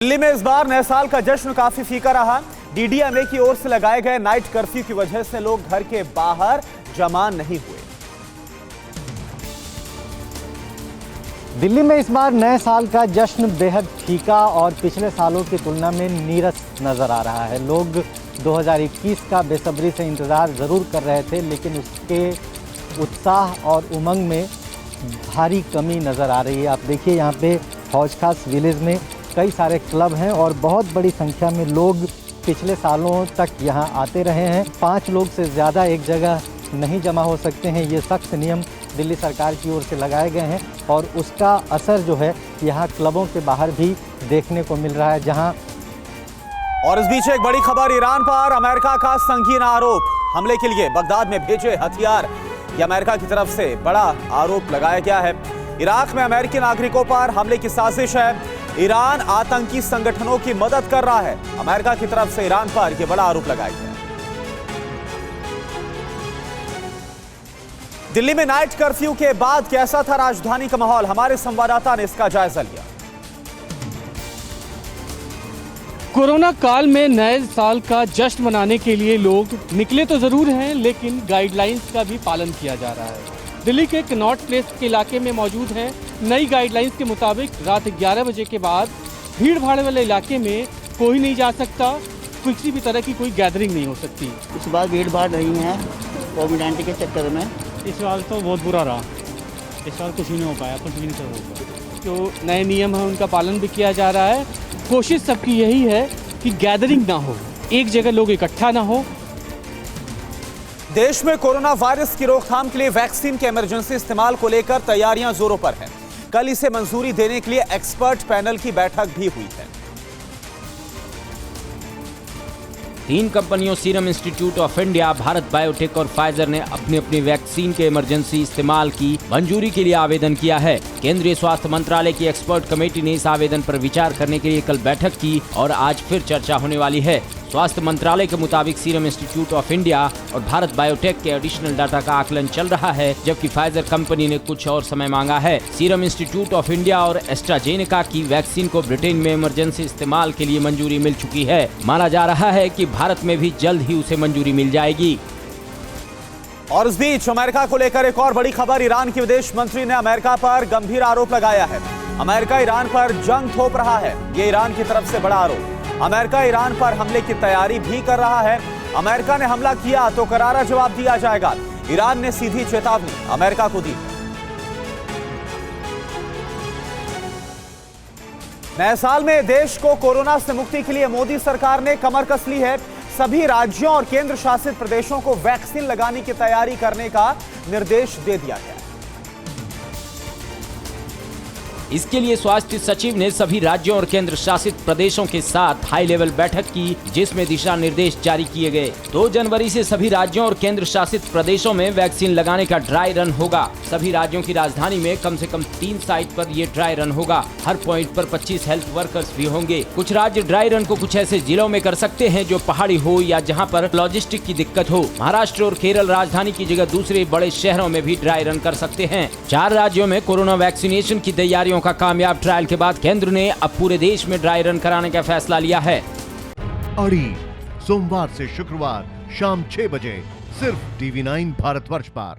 दिल्ली में इस बार नए साल का जश्न काफी फीका रहा। डीडीएमए की ओर से लगाए गए नाइट कर्फ्यू की वजह से लोग घर के बाहर जमा नहीं हुए। दिल्ली में इस बार नए साल का जश्न बेहद फीका और पिछले सालों की तुलना में नीरस नजर आ रहा है। लोग 2021 का बेसब्री से इंतजार जरूर कर रहे थे, लेकिन उसके उत्साह और उमंग में भारी कमी नजर आ रही है। आप देखिए, यहाँ पे हौज खास विलेज में कई सारे क्लब हैं और बहुत बड़ी संख्या में लोग पिछले सालों तक यहाँ आते रहे हैं। 5 लोग से ज़्यादा एक जगह नहीं जमा हो सकते हैं। ये सख्त नियम दिल्ली सरकार की ओर से लगाए गए हैं और उसका असर जो है यहाँ क्लबों के बाहर भी देखने को मिल रहा है। जहाँ और इस बीच एक बड़ी खबर, ईरान पर अमेरिका का संगीन आरोप। हमले के लिए बगदाद में भेजे हथियार, ये अमेरिका की तरफ से बड़ा आरोप लगाया गया है। इराक में अमेरिकी नागरिकों पर हमले की साजिश है। ईरान आतंकी संगठनों की मदद कर रहा है। अमेरिका की तरफ से ईरान पर यह बड़ा आरोप लगाया गया है। दिल्ली में नाइट कर्फ्यू के बाद कैसा था राजधानी का माहौल, हमारे संवाददाता ने इसका जायजा लिया। कोरोना काल में नए साल का जश्न मनाने के लिए लोग निकले तो जरूर हैं, लेकिन गाइडलाइंस का भी पालन किया जा रहा है। दिल्ली के कनॉट प्लेस के इलाके में मौजूद हैं। नई गाइडलाइंस के मुताबिक रात 11 बजे के बाद भीड़ भाड़ वाले इलाके में कोई नहीं जा सकता, किसी भी तरह की कोई गैदरिंग नहीं हो सकती। इस बार भीड़ भाड़ नहीं है कोविड-19 के चक्कर में। इस बार तो बहुत बुरा रहा, इस बार कुछ नहीं हो पाया, कुछ भी नहीं हो पाया। जो नए नियम हैं उनका पालन भी किया जा रहा है। कोशिश सबकी यही है कि गैदरिंग ना हो, एक जगह लोग इकट्ठा ना हो। देश में कोरोना वायरस की रोकथाम के लिए वैक्सीन के इमरजेंसी इस्तेमाल को लेकर तैयारियां जोरों पर हैं। कल इसे मंजूरी देने के लिए एक्सपर्ट पैनल की बैठक भी हुई है। 3 कंपनियों serum institute of India, Bharat biotech और फाइजर ने अपनी अपनी वैक्सीन के इमरजेंसी इस्तेमाल की मंजूरी के लिए आवेदन किया है। केंद्रीय स्वास्थ्य मंत्रालय की एक्सपर्ट कमेटी ने इस आवेदन पर विचार करने के लिए कल बैठक की और आज फिर चर्चा होने वाली है। स्वास्थ्य मंत्रालय के मुताबिक सीरम इंस्टीट्यूट ऑफ इंडिया और भारत बायोटेक के एडिशनल डाटा का आकलन चल रहा है, जबकि फाइजर कंपनी ने कुछ और समय मांगा है। सीरम इंस्टीट्यूट ऑफ इंडिया और एस्ट्राजेनेका की वैक्सीन को ब्रिटेन में इमरजेंसी इस्तेमाल के लिए मंजूरी मिल चुकी है। माना जा रहा है कि भारत में भी जल्द ही उसे मंजूरी मिल जाएगी। और इस बीच अमेरिका को लेकर एक और बड़ी खबर, ईरान के विदेश मंत्री ने अमेरिका पर गंभीर आरोप लगाया है। अमेरिका ईरान पर जंग थोप रहा है, ये ईरान की तरफ से बड़ा आरोप। अमेरिका ईरान पर हमले की तैयारी भी कर रहा है। अमेरिका ने हमला किया तो करारा जवाब दिया जाएगा, ईरान ने सीधी चेतावनी अमेरिका को दी। नए साल में देश को कोरोना से मुक्ति के लिए मोदी सरकार ने कमर कस ली है। सभी राज्यों और केंद्र शासित प्रदेशों को वैक्सीन लगाने की तैयारी करने का निर्देश दे दिया गया। इसके लिए स्वास्थ्य सचिव ने सभी राज्यों और केंद्र शासित प्रदेशों के साथ हाई लेवल बैठक की, जिसमें दिशा निर्देश जारी किए गए। 2 जनवरी से सभी राज्यों और केंद्र शासित प्रदेशों में वैक्सीन लगाने का ड्राई रन होगा। सभी राज्यों की राजधानी में कम से कम 3 साइट पर ये ड्राई रन होगा। हर पॉइंट पर 25 हेल्थ वर्कर्स भी होंगे। कुछ राज्य ड्राई रन को कुछ ऐसे जिलों में कर सकते हैं जो पहाड़ी हो या जहाँ पर लॉजिस्टिक की दिक्कत हो। महाराष्ट्र और केरल राजधानी की जगह दूसरे बड़े शहरों में भी ड्राई रन कर सकते हैं। 4 राज्यों में कोरोना वैक्सीनेशन की तैयारियों का कामयाब ट्रायल के बाद केंद्र ने अब पूरे देश में ड्राई रन कराने का फैसला लिया है। अड़ी सोमवार से शुक्रवार शाम 6 बजे सिर्फ TV9 भारतवर्ष पर।